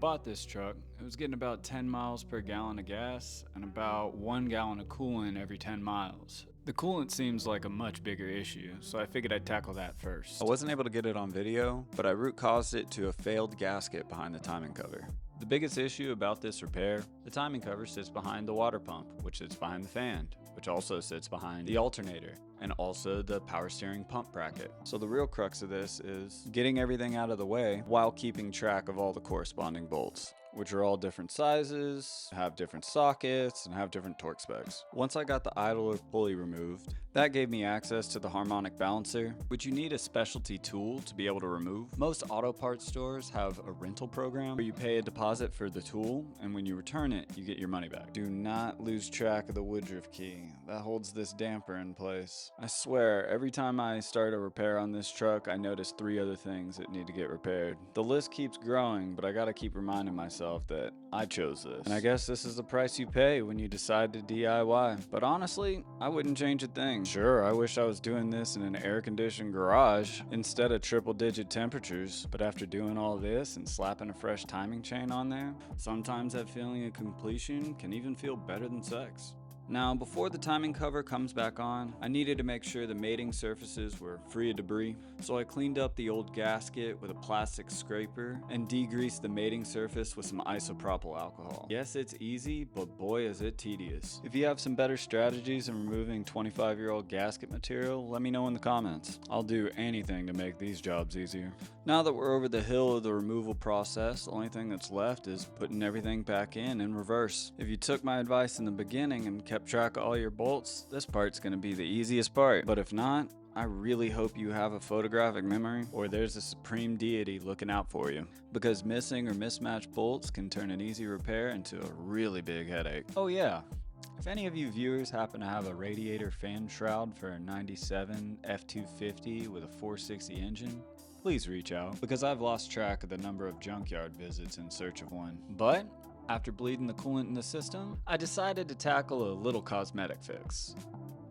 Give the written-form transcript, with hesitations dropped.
bought this truck, it was getting about 10 miles per gallon of gas and about 1 gallon of coolant every 10 miles. The coolant seems like a much bigger issue, so I figured I'd tackle that first. I wasn't able to get it on video, but I root caused it to a failed gasket behind the timing cover. The biggest issue about this repair, the timing cover sits behind the water pump, which sits behind the fan, which also sits behind the alternator, and also the power steering pump bracket. So the real crux of this is getting everything out of the way while keeping track of all the corresponding bolts, which are all different sizes, have different sockets, and have different torque specs. Once I got the idler pulley removed, that gave me access to the harmonic balancer, which you need a specialty tool to be able to remove. Most auto parts stores have a rental program where you pay a deposit for the tool, and when you return it, you get your money back. Do not lose track of the Woodruff key. That holds this damper in place. I swear, every time I start a repair on this truck, I notice 3 other things that need to get repaired. The list keeps growing, but I gotta keep reminding myself that I chose this. And I guess this is the price you pay when you decide to DIY. But honestly, I wouldn't change a thing. Sure, I wish I was doing this in an air-conditioned garage instead of triple-digit temperatures, but after doing all this and slapping a fresh timing chain on there, sometimes that feeling of completion can even feel better than sex. Now, before the timing cover comes back on, I needed to make sure the mating surfaces were free of debris, so I cleaned up the old gasket with a plastic scraper and degreased the mating surface with some isopropyl alcohol. Yes, it's easy, but boy is it tedious. If you have some better strategies in removing 25-year-old gasket material, let me know in the comments. I'll do anything to make these jobs easier. Now that we're over the hill of the removal process, the only thing that's left is putting everything back in reverse. If you took my advice in the beginning and kept track of all your bolts, this part's going to be the easiest part. But if not, I really hope you have a photographic memory or there's a supreme deity looking out for you, because missing or mismatched bolts can turn an easy repair into a really big headache. Oh yeah, if any of you viewers happen to have a radiator fan shroud for a 97 F250 with a 460 engine, please reach out, because I've lost track of the number of junkyard visits in search of one. But after bleeding the coolant in the system, I decided to tackle a little cosmetic fix.